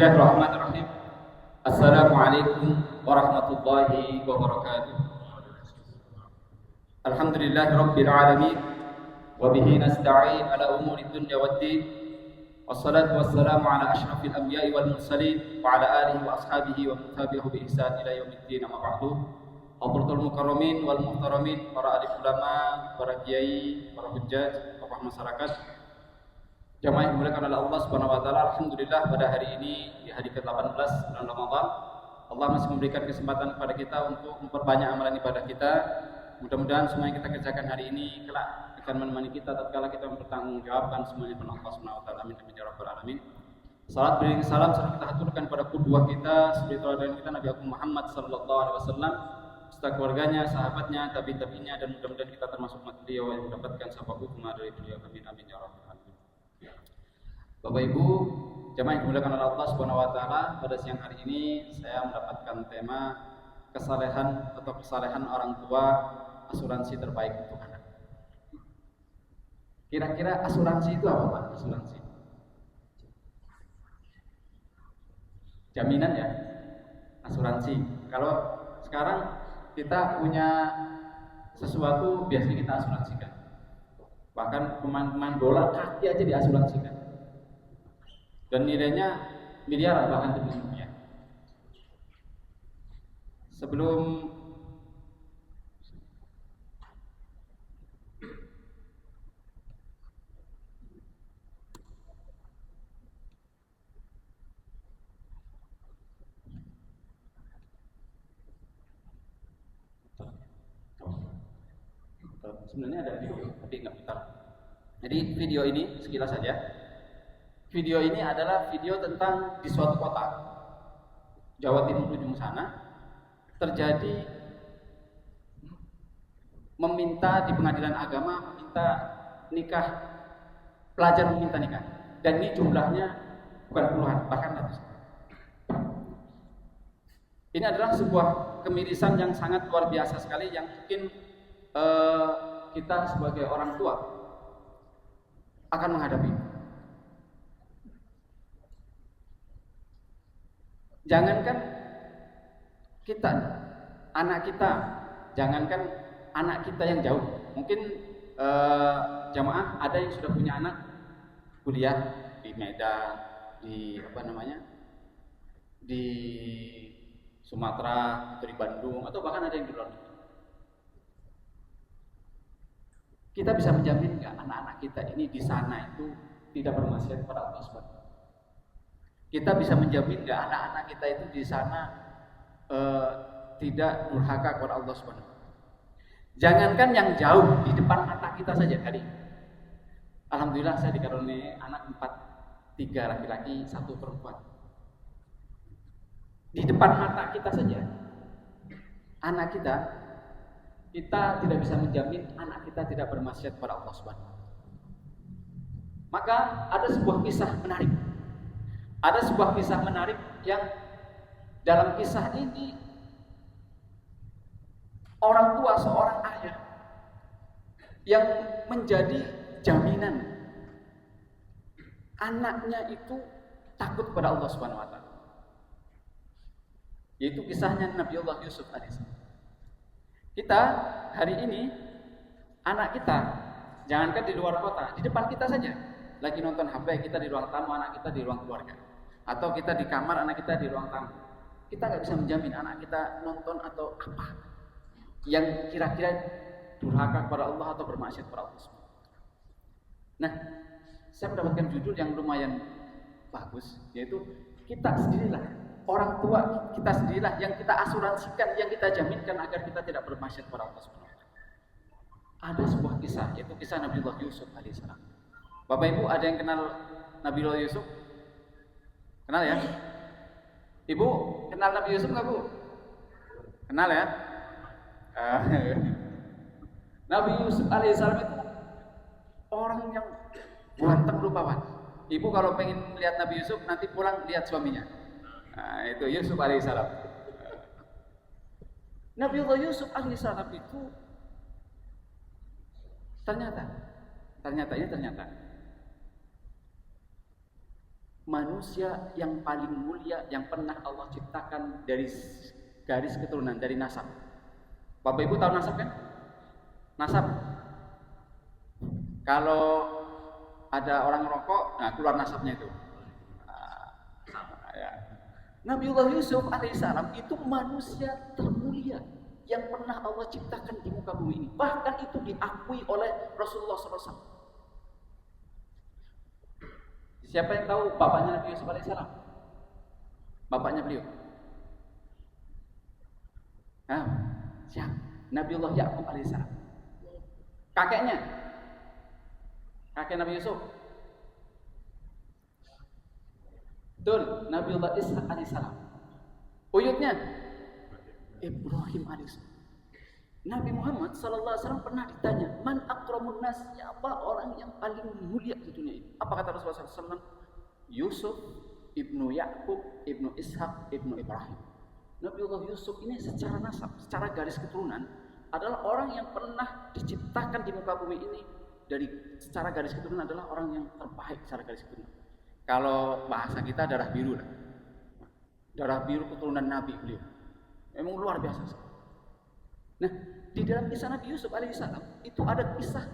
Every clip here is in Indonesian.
Bismillahirrahmanirrahim. Assalamualaikum warahmatullahi wabarakatuh. Alhamdulillahi rabbil alamin. Wa bihi nasta'in ala umuri dunya waddin. Wassalatu wassalamu ala asyrafil anbiya'i wal mursalin wa ala alihi wa ashabihi wa man tabi'ahu bi ihsan ila yaumiddin, amma ba'du. Hadratul mukarramin wal muhtaramin, para alim ulama, para kiai, para hujjaj, tokoh masyarakat, jamaah yang dimuliakan oleh Allah Subhanahu wa taala. Alhamdulillah pada hari ini di hari ke-18 bulan Ramadan, Allah masih memberikan kesempatan kepada kita untuk memperbanyak amalan ibadah kita. Mudah-mudahan semua yang kita kerjakan hari ini kelak akan menemani kita tatkala kita mempertanggungjawabkan semuanya kepada Allah Subhanahu wa taala. Amin ya rabbal alamin. Salat beriring salam serta kita haturkan pada qudwah kita, suri teladan kita Nabi Agung Muhammad sallallahu alaihi wasallam, serta keluarganya, sahabatnya, tabi'in-tabi'innya, dan mudah-mudahan kita termasuk umat beliau yang mendapatkan syafaat hikmah dari beliau. Amin amin ya rabbal alamin. Bapak Ibu, jamaah yang dimuliakan oleh Allah Subhanahu wa taala, pada siang hari ini saya mendapatkan tema kesalehan atau kesalehan orang tua, asuransi terbaik untuk anak. Kira-kira asuransi itu apa, Pak? Asuransi. Jaminan ya? Asuransi. Kalau sekarang kita punya sesuatu biasanya kita asuransikan. Bahkan pemain-pemain bola kaki aja diasuransikan. Dan nilainya miliaran bahkan triliunan rupiah. Sebelum sebenarnya ada video tapi nggak putar. Jadi video ini sekilas saja. Video ini adalah video tentang di suatu kota Jawa Timur ujung sana terjadi meminta di pengadilan agama, meminta nikah, pelajar meminta nikah, dan ini jumlahnya bukan puluhan, bahkan ratusan. Ini adalah sebuah kemirisan yang sangat luar biasa sekali, yang mungkin kita sebagai orang tua akan menghadapi. Jangankan kita, anak kita, jangankan anak kita yang jauh. Mungkin jamaah ada yang sudah punya anak kuliah di Medan, di di Sumatera atau di Bandung, atau bahkan ada yang di luar negeri. Kita bisa menjamin nggak anak-anak kita ini di sana itu tidak bermaksiat kepada Allah Subhanahu? Kita bisa menjamin nggak anak-anak kita itu di sana tidak durhaka kepada Allah Subhanahu? Jangankan yang jauh, di depan mata kita saja hari. Alhamdulillah saya dikaruniai anak 4, 3 laki-laki, 1 perempuan. Di depan mata kita saja, anak kita tidak bisa menjamin anak kita tidak bermaksiat kepada Allah Subhanahu. Maka ada sebuah kisah menarik. Ada sebuah kisah menarik yang dalam kisah ini orang tua seorang ayah yang menjadi jaminan anaknya itu takut kepada Allah Subhanahu wa taala. Yaitu kisahnya Nabiullah Yusuf alaihissalam. Kita hari ini anak kita jangankan di luar kota, di depan kita saja lagi nonton HP, kita di ruang tamu, anak kita di ruang keluarga, atau kita di kamar, anak kita di ruang tamu. Kita nggak bisa menjamin anak kita nonton atau apa yang kira-kira durhaka kepada Allah atau bermaksiat kepada Allah. Nah, saya mendapatkan judul yang lumayan bagus, yaitu kita sendirilah, orang tua kita sendirilah yang kita asuransikan, yang kita jaminkan agar kita tidak bermaksiat kepada Allah SWT. Ada sebuah kisah, yaitu kisah Nabiullah Yusuf alaihissalam. Bapak Ibu ada yang kenal Nabiullah Yusuf? Kenal ya? Ibu kenal Nabi Yusuf nggak, Bu? Kenal ya? Nabi Yusuf alaihissalam itu orang yang ganteng rupawan. Ibu kalau pengen lihat Nabi Yusuf, nanti pulang lihat suaminya. Nah, itu Yusuf alaihissalam. Nabiullah Yusuf alaihissalam itu ternyata manusia yang paling mulia yang pernah Allah ciptakan dari garis keturunan, dari nasab. Bapak Ibu tahu nasab kan? Nasab. Kalau ada orang rokok, nah keluar nasabnya itu. Ya. Nabiullah Yusuf alaihissalam itu manusia termulia yang pernah Allah ciptakan di muka bumi ini. Bahkan itu diakui oleh Rasulullah SAW. Siapa yang tahu bapaknya Nabi Yusuf alaihissalam? Bapaknya beliau. Nah, siapa? Nabiullah Ya'qub alaihissalam. Kakeknya? Kakek Nabi Yusuf. Betul, Nabiullah Ishaq alaihissalam. Uyutnya Ibrahim alaihissalam. Nabi Muhammad SAW pernah ditanya, man akramun nas, siapa orang yang paling mulia di dunia ini? Apa kata Rasulullah SAW? Yusuf ibnu Ya'qub ibnu Ishaq ibnu Ibrahim. Nabiullah Yusuf ini secara nasab, secara garis keturunan adalah orang yang pernah diciptakan di muka bumi ini. Dari secara garis keturunan adalah orang yang terbaik secara garis keturunan. Kalau bahasa kita darah biru lah. Darah biru keturunan Nabi beliau. Memang luar biasa. Nah, di dalam kisah Nabi Yusuf alaihissalam itu ada kisah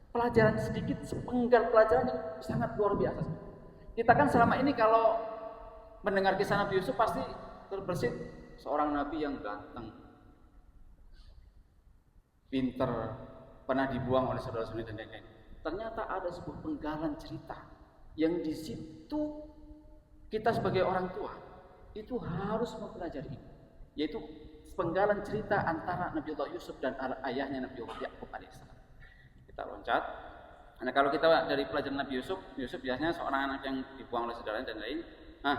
pelajaran sedikit, sepenggal pelajaran yang sangat luar biasa. Kita kan selama ini kalau mendengar kisah Nabi Yusuf pasti terbersit seorang nabi yang ganteng, pinter, pernah dibuang oleh saudara-saudara dan lain-lain. Ternyata ada sebuah penggalan cerita yang di situ kita sebagai orang tua itu harus mempelajari ini, yaitu penggalan cerita antara Nabiullah Yusuf dan ayahnya Nabiullah Ya'qub alaihissalam. Kita loncat. Nah, kalau kita dari pelajaran Nabi Yusuf biasanya seorang anak yang dibuang oleh saudaranya dan lain. Nah,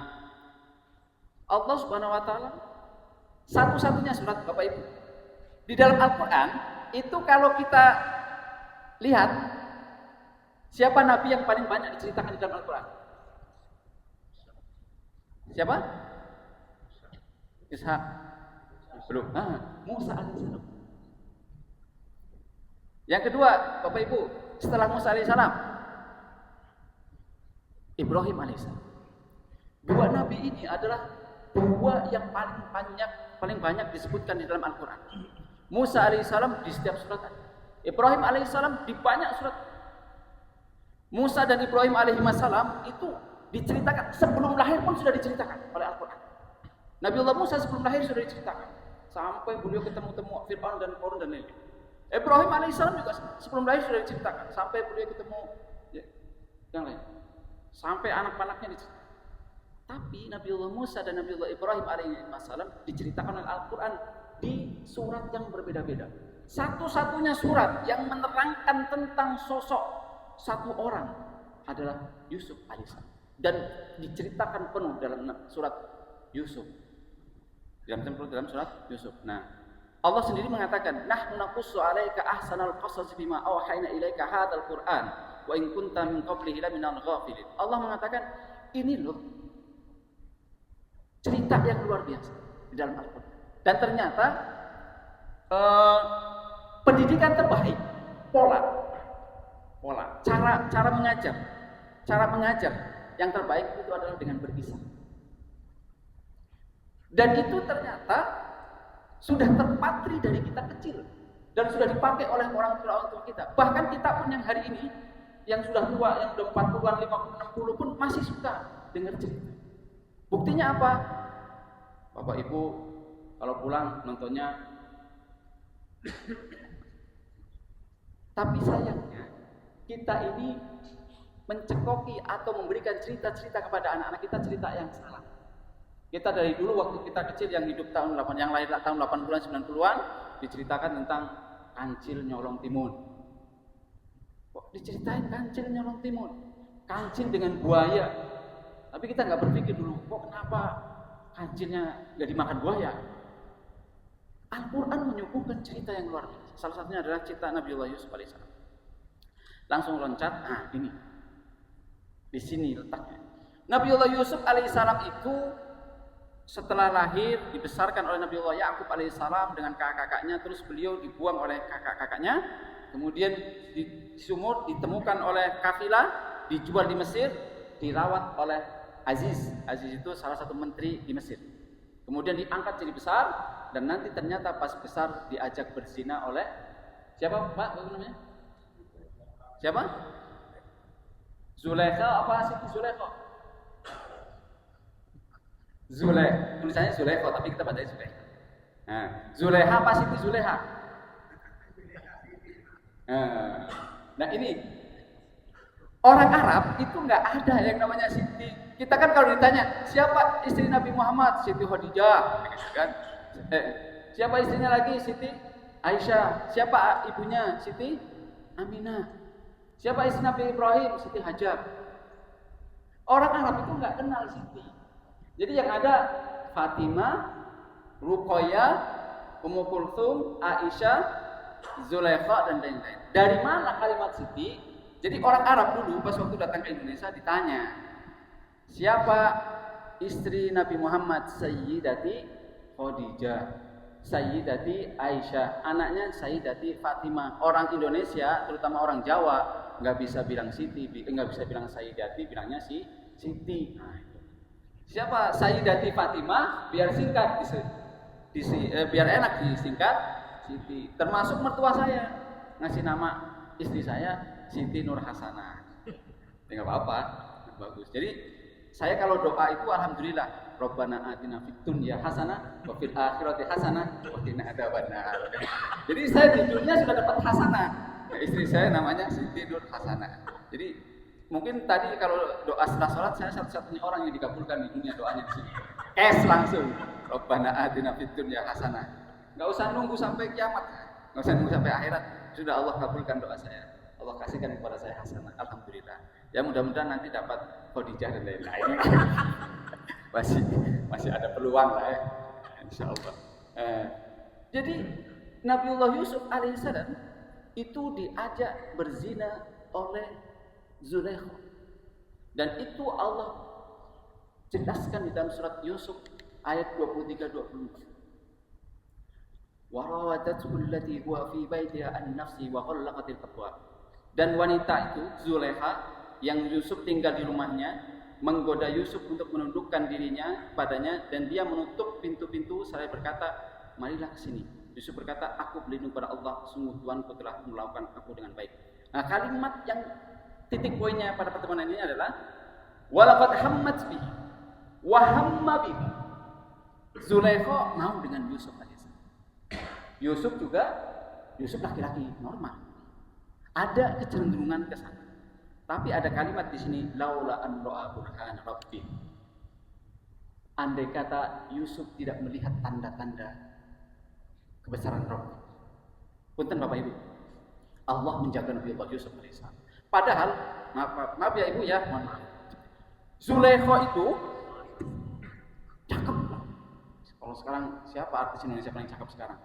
Allah Subhanahu wa taala satu-satunya surat Bapak Ibu di dalam Al-Qur'an itu kalau kita lihat siapa nabi yang paling banyak diceritakan di dalam Al-Qur'an? Siapa? Ishak. Belum. Musa alaihissalam. Yang kedua, Bapak Ibu, setelah Musa alaihissalam, Ibrahim alaihissalam. Dua nabi ini adalah dua yang paling banyak disebutkan di dalam Al-Qur'an. Musa alaihissalam di setiap surat, Ibrahim alaihissalam di banyak surat. Musa dan Ibrahim alaihissalam itu diceritakan sebelum lahir pun sudah diceritakan oleh Al-Qur'an. Nabiullah Musa sebelum lahir sudah diceritakan. Sampai beliau ketemu Fir'aun dan Qarun dan lain-lain. Ibrahim alaihissalam juga sebelum lahir sudah diceritakan. Sampai beliau ketemu yang lain. Sampai anak-anaknya diceritakan. Tapi Nabiullah Musa dan Nabiullah Ibrahim alaihissalam diceritakan oleh Al-Quran di surat yang berbeda-beda. Satu-satunya surat yang menerangkan tentang sosok satu orang adalah Yusuf alaihissalam. Dan diceritakan penuh dalam surat Yusuf. Dalam surat Yusuf. Nah, Allah sendiri mengatakan, "Nahnu naqussu 'alaika ahsanal qasas bima awhayna ilaika hadzal Qur'an wa in kunta min qablihi laminal ghafilin." Allah mengatakan, ini loh cerita yang luar biasa di dalam Al-Qur'an. Dan ternyata pendidikan terbaik, cara mengajar yang terbaik itu adalah dengan berkisah. Dan itu ternyata sudah terpatri dari kita kecil dan sudah dipakai oleh orang tua kita. Bahkan kita pun yang hari ini yang sudah tua, yang sudah 40-an, 50, 60 pun masih suka dengar cerita. Buktinya apa? Bapak Ibu kalau pulang nontonnya. Tapi sayangnya kita ini mencekoki atau memberikan cerita-cerita kepada anak-anak kita, cerita yang salah. Kita dari dulu waktu kita kecil yang hidup tahun 8, yang lahir tahun 80-an 90-an diceritakan tentang kancil nyolong timun. Kok diceritain kancil nyolong timun? Kancil dengan buaya. Tapi kita nggak berpikir dulu, kok kenapa kancilnya nggak dimakan buaya? Al-Quran menyuguhkan cerita yang luar biasa. Salah satunya adalah cerita Nabiullah Yusuf alaihissalam. Langsung loncat, ini. Di sini letaknya. Nabiullah Yusuf alaihissalam itu setelah lahir dibesarkan oleh Nabiullah Ya'qub alaihissalam dengan kakak-kakaknya, terus beliau dibuang oleh kakak-kakaknya, kemudian di sumur ditemukan oleh kafilah, dijual di Mesir, dirawat oleh Aziz. Aziz itu salah satu menteri di Mesir. Kemudian diangkat jadi besar dan nanti ternyata pas besar diajak berzina oleh siapa Pak? Apa namanya? Siapa? Zulaikha apa Siti Zulaikha? Zulaikha. Tulisannya Zulaikha tapi kita bacanya Zulaikha. Nah, Zulaikha apa Siti Zulaikha? Nah ini orang Arab itu nggak ada yang namanya Siti. Kita kan kalau ditanya siapa istri Nabi Muhammad, Siti Khadijah, gitu kan? Siapa istrinya lagi? Siti Aisyah. Siapa ibunya? Siti Aminah. Siapa istri Nabi Ibrahim? Siti Hajar. Orang Arab itu nggak kenal Siti. Jadi yang ada Fatimah, Ruqayyah, Ummu Kulthum, Aisyah, Zulaikha dan lain-lain. Dari mana kalimat Siti? Jadi orang Arab dulu pas waktu datang ke Indonesia ditanya, siapa istri Nabi Muhammad? Sayyidati Khadijah, Sayyidati Aisyah, anaknya Sayyidati Fatimah. Orang Indonesia, terutama orang Jawa, nggak bisa bilang Siti, nggak bisa bilang Sayyidati, bilangnya Siti. Siapa Sayyidati Fatimah? Biar singkat, biar enak disingkat Siti. Termasuk mertua saya ngasih nama istri saya Siti Nur Hasanah. Enggak apa-apa, bagus. Jadi saya kalau doa itu alhamdulillah, Rabbana atina fid dunya hasanah wa fil akhirati hasanah wa qina adzabannar. Jadi saya di dunia sudah dapat hasanah. Nah, istri saya namanya Siti Nur Hasanah. Jadi mungkin tadi kalau doa setelah sholat saya satu-satunya orang yang dikabulkan di dunia doanya di sini. Langsung. Rabbana atina fid dunya hasanah. Enggak usah nunggu sampai kiamat. Enggak usah nunggu sampai akhirat. Sudah Allah kabulkan doa saya. Allah kasihkan kepada saya hasanah. Alhamdulillah. Ya mudah-mudahan nanti dapat Khadijah dan lain-lain. masih ada peluang lah ya. Insyaallah. Jadi Nabiullah Yusuf alaihissalam itu diajak berzina oleh Zulaikha. Dan itu Allah jelaskan di dalam surat Yusuf ayat 23-24. Warawadathu allati huwa fi baitiha an nafsi wa qallaqatil abwab. Dan wanita itu Zulaikha yang Yusuf tinggal di rumahnya menggoda Yusuf untuk menundukkan dirinya padanya dan dia menutup pintu-pintu seraya berkata, marilah ke sini. Yusuf berkata, aku berlindung pada Allah, sungguh Tuhanku telah melakukan aku dengan baik. Nah, kalimat yang titik poinnya pada pertemuan ini adalah walaqad hammat bihi wa hamma bihi. Zulaikha mau dengan Yusuf alaihissalam. Yusuf laki-laki normal. Ada kecenderungan ke sana. Tapi ada kalimat di sini laula an ra'a burhan rabbi. Andai kata Yusuf tidak melihat tanda-tanda kebesaran Rabb. Punten Bapak Ibu. Allah menjaga Nabi Allah Yusuf alaihissalam. Padahal maaf ya Ibu ya, mohon maaf. Zulaikha itu cakep. Kalau sekarang siapa artis Indonesia paling cakep sekarang?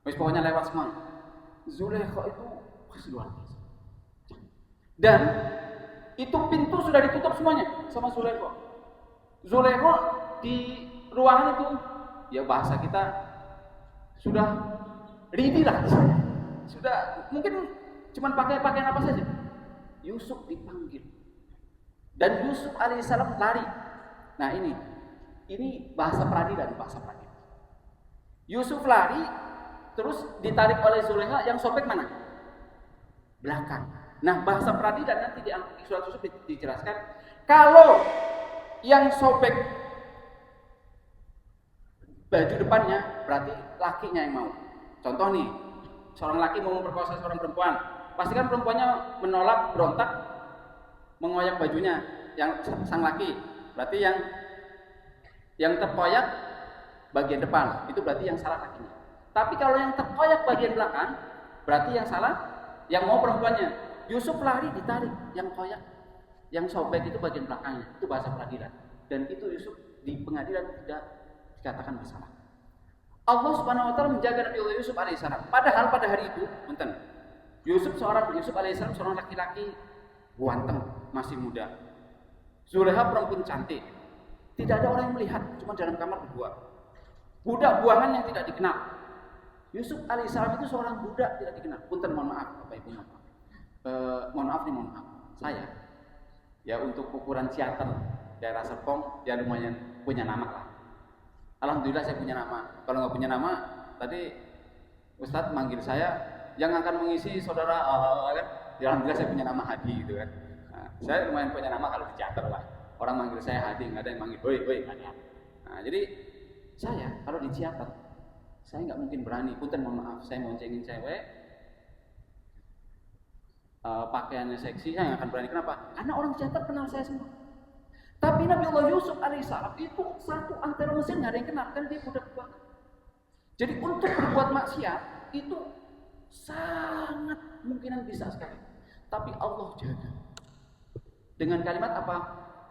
Pokoknya lewat semua. Zulaikha itu luar biasa. Dan itu pintu sudah ditutup semuanya sama Zulaikha. Zulaikha di ruangan itu, ya bahasa kita sudah ready lah. Sudah mungkin cuma pakai pakaian apa saja. Yusuf dipanggil. Dan Yusuf alaihissalam lari. Nah ini bahasa peradilan. Yusuf lari, terus ditarik oleh Zulaikha, yang sobek mana? Belakang. Nah, bahasa peradilan nanti di surat Yusuf dijelaskan, kalau yang sobek baju depannya berarti lakinya yang mau. Contoh nih, seorang laki mau memperkosa seorang perempuan, pastikan perempuannya menolak, berontak, mengoyak bajunya yang sang laki. Berarti yang terkoyak bagian depan, itu berarti yang salah lakinya. Tapi kalau yang terkoyak bagian belakang, berarti yang salah yang mau perempuannya. Yusuf lari ditarik, yang koyak, yang sobek itu bagian belakangnya. Itu bahasa peradilan. Dan itu Yusuf di pengadilan tidak dikatakan bersalah. Allah Subhanahu wa taala menjaga Nabi Allah Yusuf alaihissalam. Padahal pada hari itu, Yusuf alaihissalam seorang laki-laki ganteng, masih muda. Zulaikha perempuan cantik. Tidak ada orang yang melihat, cuma dalam kamar berdua. Budak buangan yang tidak dikenal. Yusuf alaihissalam itu seorang budak tidak dikenal. Punten, mohon maaf Bapak Ibu. Mohon maaf. Saya ya untuk ukuran teater daerah Serpong, ya lumayan punya nama lah. Alhamdulillah saya punya nama. Kalau nggak punya nama, tadi Ustadz manggil saya yang akan mengisi saudara kan. Ya alhamdulillah saya punya nama Hadi gitu kan. Nah, saya lumayan punya nama kalau di teater lah. Orang manggil saya Hadi, nggak ada yang manggil woi nggak ada. Nah, jadi saya kalau di teater saya nggak mungkin berani. Punten mohon maaf, saya moncengin cewek, pakaiannya seksi, saya nggak akan berani. Kenapa? Karena orang teater kenal saya semua. Tapi Nabi Allah Yusuf alaihissalam itu satu antara Mesir nggak ada yang kenal, kan dia budak banget. Jadi untuk berbuat maksiat itu sangat kemungkinan bisa sekali. Tapi Allah jaga. Dengan kalimat apa?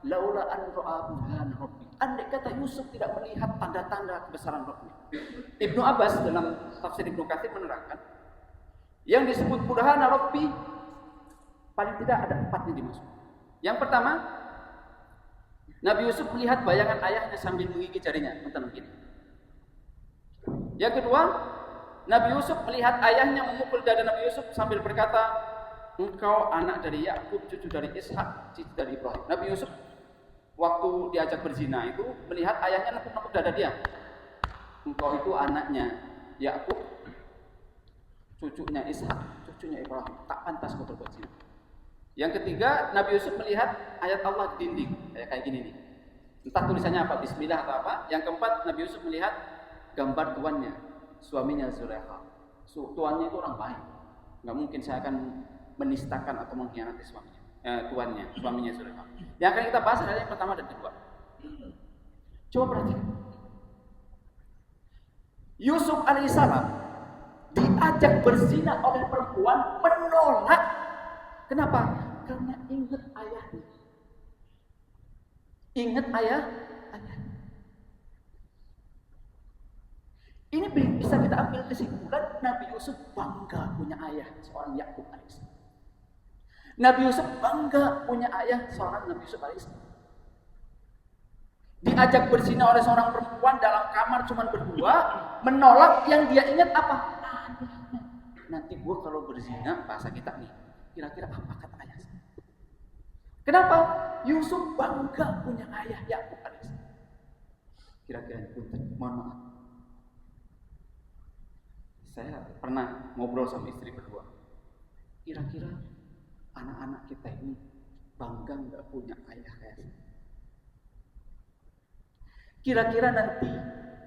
Laula an ra'a burhan rabbi. Andai kata Yusuf tidak melihat tanda-tanda kebesaran Rabbnya. Ibnu Abbas dalam tafsir Ibnu Katsir menerangkan yang disebut burhan rabbi paling tidak ada 4 yang dimaksud. Yang pertama, Nabi Yusuf melihat bayangan ayahnya sambil menggigit jarinya, mungkin. Yang kedua, Nabi Yusuf melihat ayahnya memukul dada Nabi Yusuf sambil berkata, engkau anak dari Yakub, cucu dari Ishak, cucu dari Ibrahim. Nabi Yusuf waktu diajak berzina itu melihat ayahnya nepuk-nepuk dada dia. Engkau itu anaknya Yakub, cucunya Ishak, cucunya Ibrahim. Tak pantas kau berbuat zina. Yang ketiga, Nabi Yusuf melihat ayat Allah di dinding, kayak gini nih. Entah tulisannya apa, Bismillah atau apa. Yang keempat, Nabi Yusuf melihat gambar tuannya, suaminya Zulaikha. Tuannya itu orang baik. Nggak mungkin saya akan menistakan atau mengkhianati suaminya, tuannya, suaminya Zulaikha. Yang akan kita bahas adalah yang pertama dan kedua. Coba perhatikan. Yusuf alaihissalam diajak berzina oleh perempuan, menolak. Kenapa? Karena ingat ayahnya. Ingat ayahnya. Ini bisa kita ambil kesimpulan Nabi Yusuf bangga punya ayah seorang Yakub alaihissalam. Nabi Yusuf bangga punya ayah seorang Nabi Yusuf alaihissalam. Diajak berzina oleh seorang perempuan dalam kamar cuma berdua, menolak. Yang dia ingat apa? Ayahnya. Nanti gua kalau berzina, bahasa kita nih, kira-kira apa kata ayah saya? Kenapa? Yusuf bangga punya ayah Yakub alaihissalam. Kira-kira mohon maaf. Saya pernah ngobrol sama istri berdua. Kira-kira anak-anak kita ini bangga nggak punya ayah kayak saya? Kira-kira nanti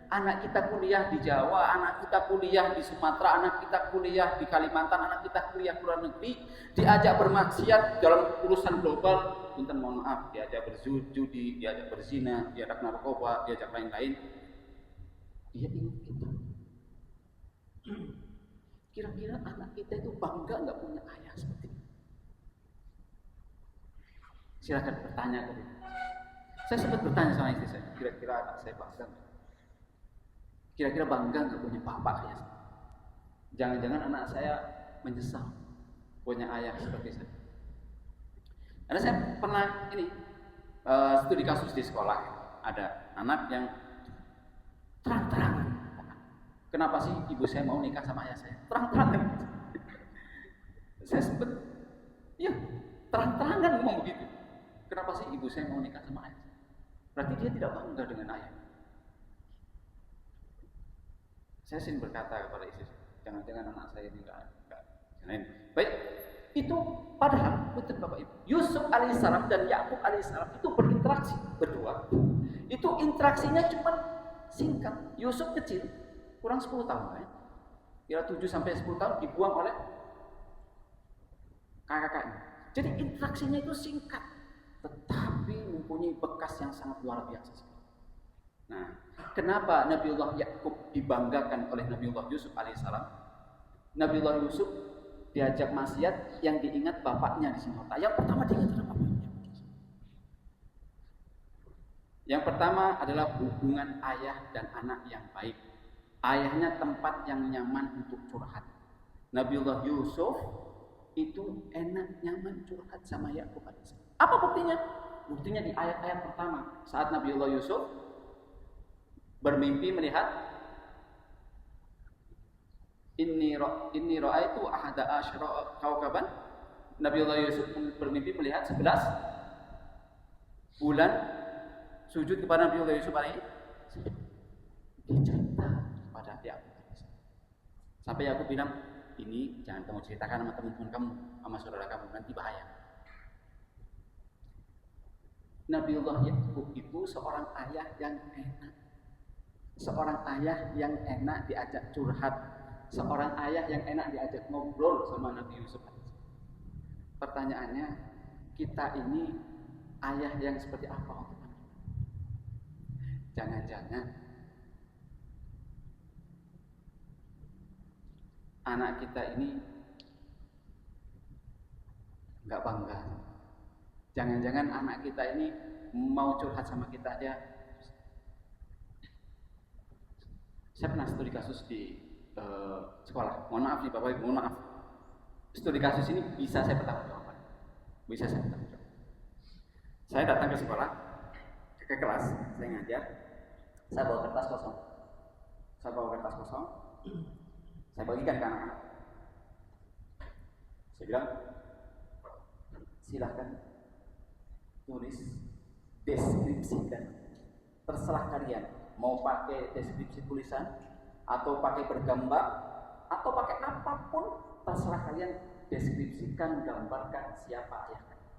anak kita kuliah di Jawa, anak kita kuliah di Sumatera, anak kita kuliah di Kalimantan, anak kita kuliah di luar negeri, diajak bermaksiat dalam urusan global, punten mohon maaf, diajak berjudi, diajak berzina, diajak narkoba, diajak lain-lain. Dia ingat kita. Kira-kira anak kita itu bangga nggak punya ayah seperti ini? Silakan bertanya ke dia. Saya sempat bertanya sama istri saya, kira-kira anak saya bangga nggak? Kira-kira bangga nggak punya bapak kayak saya? Jangan-jangan anak saya menyesal punya ayah seperti saya. Karena saya pernah studi kasus di sekolah, ada anak yang terang-terangan, kenapa sih ibu saya mau nikah sama ayah saya? Terang-terangan. Saya sempat, ya terang-terangan ngomong begitu. Kenapa sih ibu saya mau nikah sama ayah saya? Berarti dia tidak bangga dengan ayah. Saya sering berkata kepada istri saya, jangan-jangan anak saya ini enggak. Baik, itu padahal betul Bapak Ibu, Yusuf alaihissalam dan Yakub alaihissalam itu berinteraksi berdua. Itu interaksinya cuma singkat. Yusuf kecil, kurang 10 tahun ya. Kira 7 sampai 10 tahun dibuang oleh kakak-kakaknya. Jadi interaksinya itu singkat, tetapi mempunyai bekas yang sangat luar biasa. Nah, kenapa Nabiullah Yakub dibanggakan oleh Nabiullah Yusuf alaihissalam? Nabiullah Yusuf diajak maksiat, yang diingat bapaknya di sini. Yang pertama diingat adalah bapaknya. Yang pertama adalah hubungan ayah dan anak yang baik. Ayahnya tempat yang nyaman untuk curhat. Nabiullah Yusuf itu enak nyaman curhat sama Yakub alaihissalam. Apa buktinya? Buktinya di ayat-ayat pertama, saat Nabiullah Yusuf bermimpi melihat inni ra'aitu ahada asyra kaukaban. Nabiullah Yusuf bermimpi melihat 11 bulan sujud kepada Nabi Yusuf alaihi dia cerita kepada Yakub. Sampai aku bilang, ini jangan kamu ceritakan sama teman-teman kamu, sama saudara kamu, nanti bahaya. Nabiullah Yakub itu seorang ayah yang enak. Seorang ayah yang enak diajak curhat. Seorang ayah yang enak diajak ngobrol sama Nabi Yusuf. Pertanyaannya, kita ini ayah yang seperti apa? Jangan-jangan anak kita ini nggak bangga. Jangan-jangan anak kita ini mau curhat sama kita aja. Saya pernah studi kasus di sekolah. Mohon maaf nih Bapak Ibu, mohon maaf. Studi kasus ini bisa saya bertanggung jawab. Saya datang ke sekolah, ke kelas, saya ngajar. Saya bawa kertas kosong. Saya bagikan ke anak-anak. Saya bilang, silahkan tulis, deskripsikan. Terserah kalian mau pakai deskripsi tulisan atau pakai bergambar atau pakai apapun, terserah kalian. Deskripsikan, gambarkan siapa ayah kalian.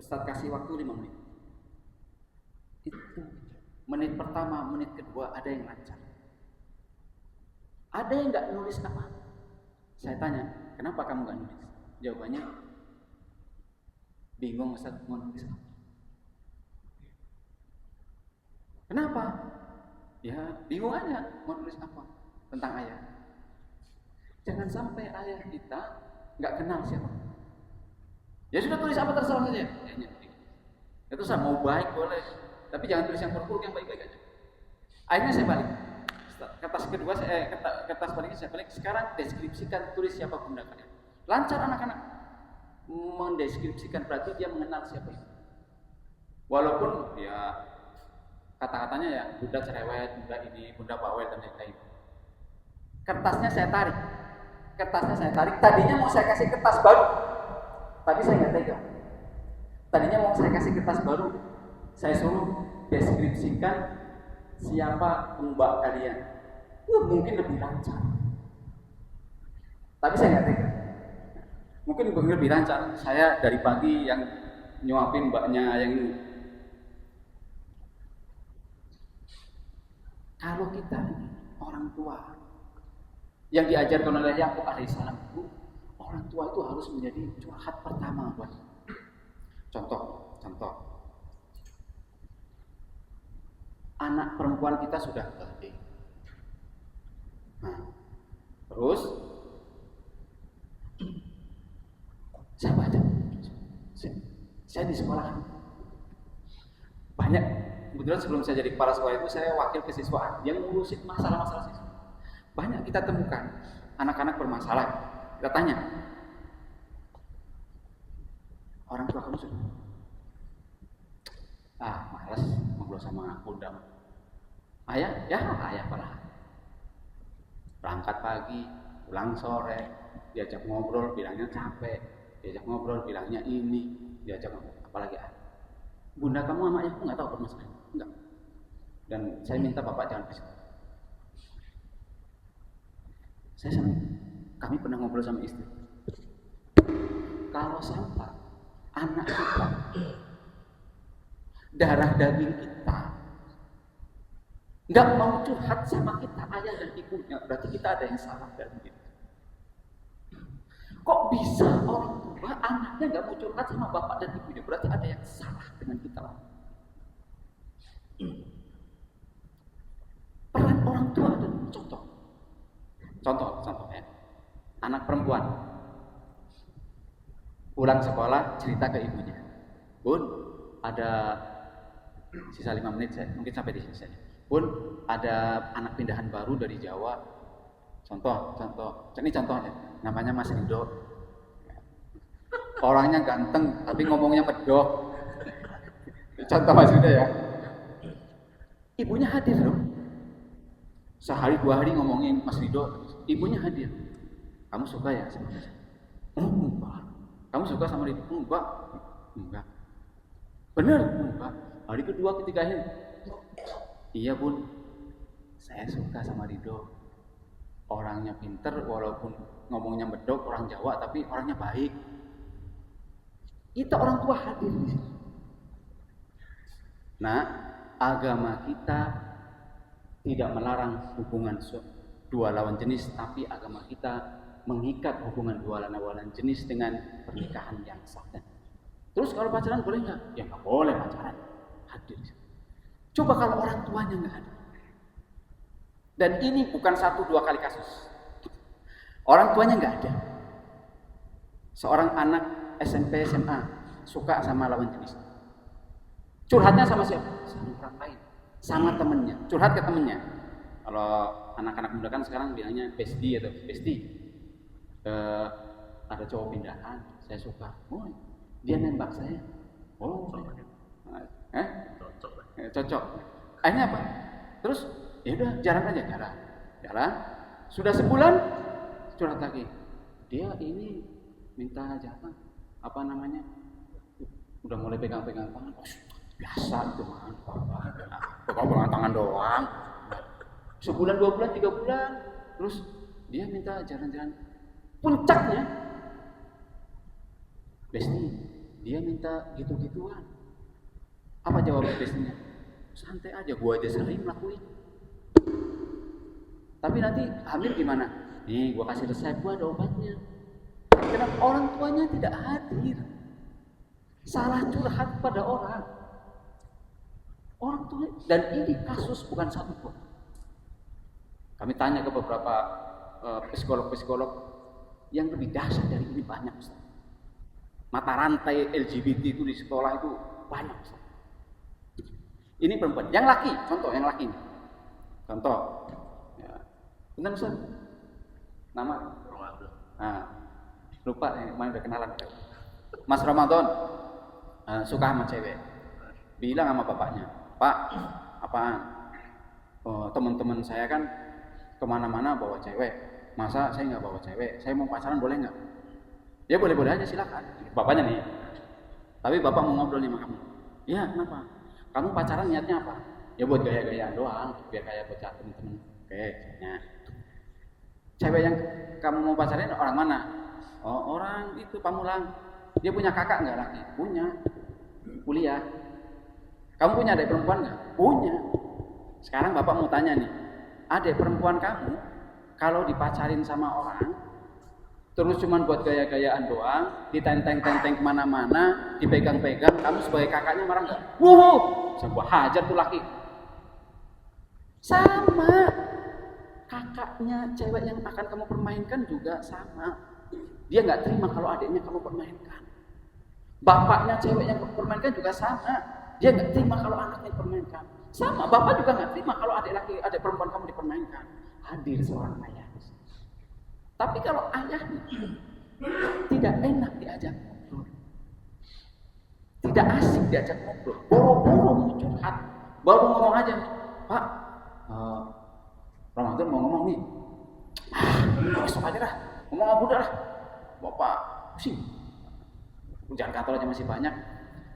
Ustaz kasih waktu 5 menit. Itu menit pertama, menit kedua ada yang lancar. Ada yang nggak nulis apa? Saya tanya, kenapa kamu nggak nulis? Jawabannya, bingung Ustaz mau nulis apa? Kenapa? Ya bingung aja mau nulis apa tentang ayah. Jangan sampai ayah kita nggak kenal siapa. Ya sudah, tulis apa terserah saja. Itu saya mau baik boleh, tapi jangan tulis yang buruk, yang baik-baik aja. Akhirnya saya balik. Kertas kedua kertas baliknya saya balik. Sekarang deskripsikan, tulis siapa bunda kalian. Lancar anak-anak mendeskripsikan, berarti dia mengenal siapa itu. Walaupun ya kata-katanya ya bunda cerewet, bunda ini, bunda bawel dan lain-lain. Kertasnya saya tarik. Tadinya mau saya kasih kertas baru, tapi saya nggak tega. Tadinya mau saya kasih kertas baru, saya suruh deskripsikan siapa mbak kalian. Mungkin lebih lancar. Tapi saya nggak tega. Mungkin lebih lancar. Saya dari pagi yang nyuapin mbaknya yang ini. Kalau kita ini orang tua yang diajarkan oleh Yakub alaihissalam itu, orang tua itu harus menjadi curhat pertama buat. Contoh. Anak perempuan kita sudah gede. Nah, terus saya baca. Saya di sekolah banyak. Kebetulan sebelum saya jadi kepala sekolah itu saya wakil kesiswaan yang ngurusin masalah-masalah siswa. Banyak kita temukan anak-anak bermasalah. Kita tanya, orang tua kamu sudah? Malas ngobrol sama bunda. Ayah? Ya ayah pernah. Berangkat pagi, pulang sore, diajak ngobrol bilangnya capek, diajak ngobrol bilangnya ini, diajak ngobrol apalagi bunda kamu sama ayahku nggak tahu permasalahan, enggak. Dan saya minta bapak jangan berisik. Kami pernah ngobrol sama istri. Kalau sampai anak kita, darah daging kita, nggak mau curhat sama kita, ayah dan ibunya, berarti kita ada yang salah dalam hidup. Kok bisa orang tua anaknya nggak mau curhat sama bapak dan ibunya, berarti ada yang salah dengan kita. Peran orang tua ada contoh ya. Anak perempuan pulang sekolah cerita ke ibunya, Bun, ada sisa 5 menit saya, mungkin sampai di sini saja. Bun, ada anak pindahan baru dari Jawa. Contoh. Ini contohnya, namanya Mas Rido. Orangnya ganteng, tapi ngomongnya medok. Contoh Mas Rido ya. Ibunya hadir loh. Sehari 2 hari ngomongin Mas Rido, ibunya hadir. Kamu suka ya sama saya? Enggak. Kamu suka sama Rido? Enggak. Benar, Pak. Hari kedua ketika ini, iya Bun, saya suka sama Ridho. Orangnya pinter, walaupun ngomongnya medok, orang Jawa, tapi orangnya baik. Kita orang tua hadir di sini. Nah, agama kita tidak melarang hubungan dua lawan jenis, tapi agama kita mengikat hubungan dua lawan jenis dengan pernikahan yang sah. Terus kalau pacaran boleh nggak? Ya nggak boleh pacaran. Hadir. Coba kalau orang tuanya nggak ada. Dan ini bukan 1-2 kali kasus. Orang tuanya nggak ada. Seorang anak SMP SMA suka sama lawan jenis. Curhatnya sama siapa? Sama orang lain. Sama temennya. Curhat ke temennya. Kalau anak-anak muda kan sekarang bilangnya bestie atau bestie. Ada cowok pindahan, saya suka. Oh, dia nembak saya. Oh, cocok. Akhirnya apa? Terus ya udah jalan aja, jalan. Sudah sebulan curhat lagi. Dia ini minta jatah, apa namanya? Udah mulai pegang-pegang tangan. Oh, biasa itu mah. Pegang tangan doang. Sebulan, 2 bulan, 3 bulan. Terus dia minta jalan-jalan. Puncaknya, Besti, dia minta gitu-gituan. Apa jawab Bestinya? Santai aja, gua aja sering lakuin. Tapi nanti hamil gimana? Nih, gua kasih resep, gua ada obatnya. Karena orang tuanya tidak hadir. Salah curhat pada orang. Orang tua, dan ini kasus bukan 1-2. Kami tanya ke beberapa psikolog-psikolog yang lebih dahsyat dari ini banyak, Ustaz. Mata rantai LGBT itu di sekolah itu banyak, Ustaz. Ini perempuan, yang laki, contoh yang laki. Contoh. Ya. Bentar, Ustaz. Nama? Ramadan. Nah, lupa kemarin udah kenalan. Mas Ramadan suka sama cewek. Bilang sama bapaknya, "Pak, apaan? Oh, teman-teman saya kan kemana-mana bawa cewek. Masa saya nggak bawa cewek? Saya mau pacaran boleh nggak?" Ya boleh-boleh aja, silakan. Bapaknya nih. Tapi bapak mau ngobrol nih sama kamu. Ya kenapa? Kamu pacaran niatnya apa? Ya buat gaya-gayaan doang, biar kayak bocah temen-temen. Oke, nah. Cewek yang kamu mau pacaran orang mana? Oh, orang itu Pamulang. Dia punya kakak nggak laki? Punya. Kuliah. Kamu punya adik perempuan nggak? Punya. Sekarang bapak mau tanya nih, adik perempuan kamu kalau dipacarin sama orang, terus cuman buat gaya-gayaan doang, ditenteng-tenteng kemana-mana, dipegang-pegang, kamu sebagai kakaknya marah nggak? Wuh, sebuah hajar tuh laki. Sama, kakaknya cewek yang akan kamu permainkan juga sama. Dia nggak terima kalau adiknya kamu permainkan. Bapaknya cewek yang kamu permainkan juga sama. Dia nggak terima kalau anaknya dipermainkan. Sama, bapak juga nggak terima kalau adik perempuan kamu dipermainkan. Hadir seorang ayah. Tapi kalau ayahnya tidak enak diajak ngobrol, tidak asik diajak ngobrol, boro-boro mau curhat, baru ngomong aja, "Pak, Ramadan mau ngomong nih." Besok aja lah, ngomong sama budak lah. Bapak pusing. Jangan kantor aja masih banyak.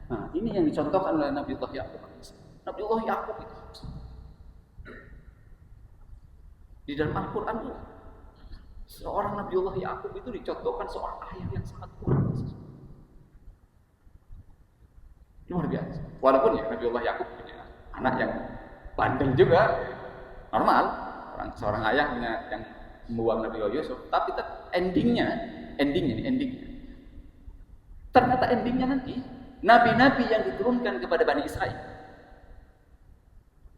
Nah, ini yang dicontohkan oleh Nabiullah Ya'qub. Nabiullah Ya'qub itu di dalam Al-Quran itu seorang Nabiullah Ya'qub itu dicontohkan seorang ayah yang sangat luar biasa. Luar biasa. Walaupun ya Nabiullah Ya'qub punya anak yang bandel juga, normal. Seorang ayah punya yang membuang Nabiullah Yusuf, tapi endingnya. Ternyata endingnya nanti nabi-nabi yang diturunkan kepada Bani Israel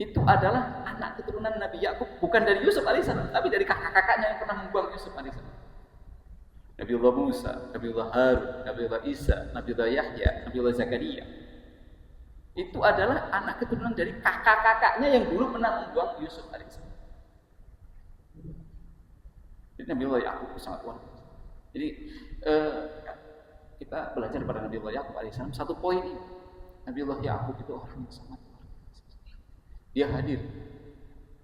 itu adalah anak keturunan Nabi Ya'qub, bukan dari Yusuf alaihissalam, tapi dari kakak-kakaknya yang pernah membuang Yusuf alaihissalam. Nabiullah Musa, Nabiullah Harun, Nabiullah Isa, Nabiullah Yahya, Nabiullah Zakaria. Itu adalah anak keturunan dari kakak-kakaknya yang dulu pernah membuang Yusuf alaihissalam. Jadi Nabiullah Ya'qub sangat luar biasa. Jadi kita belajar pada Nabiullah Ya'qub alaihissalam satu poin ini. Nabiullah Ya'qub itu orang yang sangat luar biasa. Dia hadir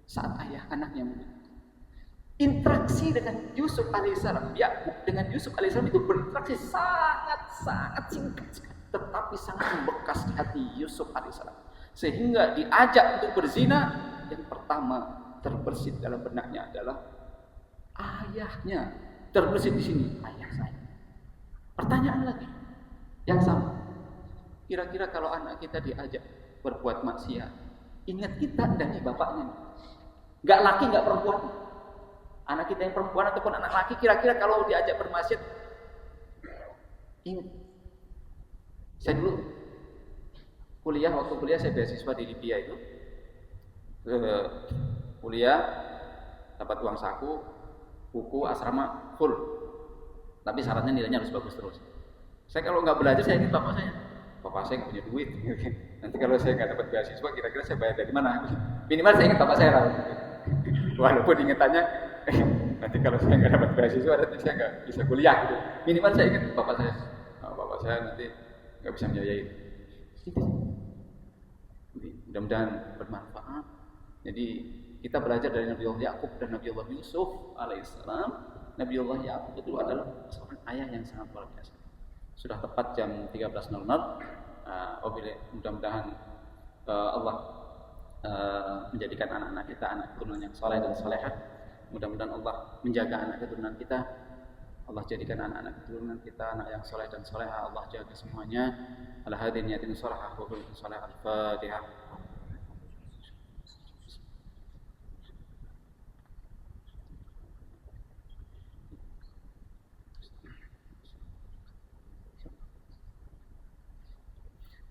saat ayah anaknya meninggal. Interaksi dengan Yusuf alaihissalam, Ya'qub dengan Yusuf alaihissalam itu berinteraksi sangat singkat sekali. tetapi sangat membekas di hati Yusuf alaihissalam. Sehingga diajak untuk berzina, yang pertama terbersit dalam benaknya adalah ayahnya. Terbersit di sini, ayah saya. Pertanyaan lagi yang sama. Kira-kira kalau anak kita diajak berbuat maksiat, ingat kita dan bapaknya. Enggak laki, enggak perempuan. Anak kita yang perempuan ataupun anak laki, kira-kira kalau diajak bermaksiat, ingat. Saya dulu waktu kuliah saya beasiswa di Libya itu. Kuliah dapat uang saku, buku asrama full. Tapi syaratnya nilainya harus bagus terus. Saya kalau nggak belajar saya ingat bapak saya. Bapak saya nggak punya duit. Nanti kalau saya nggak dapat beasiswa, kira-kira saya bayar dari mana? Minimal saya ingat bapak saya. Walaupun ingatannya, nanti kalau saya nggak dapat beasiswa, nanti saya nggak bisa kuliah. Gitu. Minimal saya ingat bapak saya. Bapak saya nanti nggak bisa membiayai. Gitu. Mudah-mudahan bermanfaat. Jadi kita belajar dari Nabiullah Yakub dan Nabiullah Yusuf alaihissalam. Nabiullah Yakub itu adalah seorang ayah yang sangat luar biasa. Sudah tepat jam 13.00. Mudah-mudahan Allah menjadikan anak-anak kita anak keturunan yang saleh dan salehah. Mudah-mudahan Allah menjaga anak keturunan kita. Allah jadikan anak-anak keturunan kita anak yang saleh dan salehah. Allah jaga semuanya. Ala hadhihi niyatin salihah wa qulubin salihah. Al-Fatihah.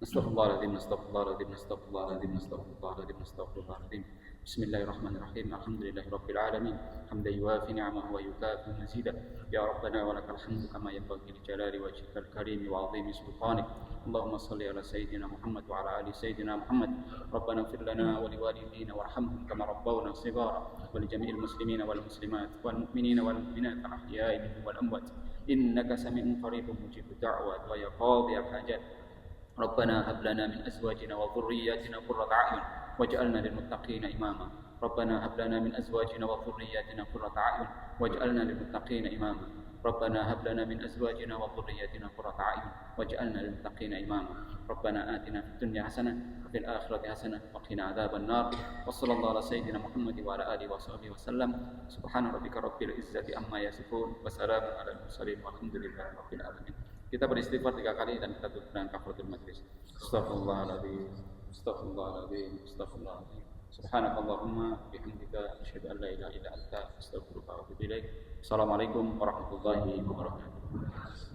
Astaghfirullahaladzim. Bismillahirrahmanirrahim. Alhamdulillahirabbil alamin. Hamdan yuwafi ni'amahu wa yukafi mazidah. Ya Rabbana wa lakal hamdu kama yanbaghi li jalali wajhikal karim wa 'azimi sultanik. Allahumma shalli ala sayyidina Muhammad wa ala ali sayyidina Muhammad. Rabbana ighfir lana wa liwalidina warhamhum kama rabbawna shighara wa li jami'il muslimina wal muslimat wal mu'minina wal mu'minat al ahya'i minhum wal amwat. Innaka sami'un qaribun mujibud da'wat wa ya qadhiyal hajat. ربنا هب لنا من أزواجنا وذرياتنا قرة أعين واجعلنا للمتقين إماما ربنا هب لنا من أزواجنا وذرياتنا قرة أعين واجعلنا للمتقين إماما ربنا هب لنا من أزواجنا وذرياتنا قرة أعين واجعلنا للمتقين إماما ربنا آتنا في الدنيا حسنة وفي الآخرة حسنة وقنا عذاب النار وصلى الله على سيدنا محمد وعلى آله وصحبه وسلم سبحان ربك رب العزة عما يصفون وسلام على المرسلين والحمد لله رب العالمين. Kita beristighfar 3 kali dan kita tutup dengan kafaratul majlis. Astaghfirullahaladzim. Subhanakallahumma bihamdika asyhadu an la ilaha illa anta astaghfiruka wa atubu ilaik. Assalamualaikum warahmatullahi wabarakatuh.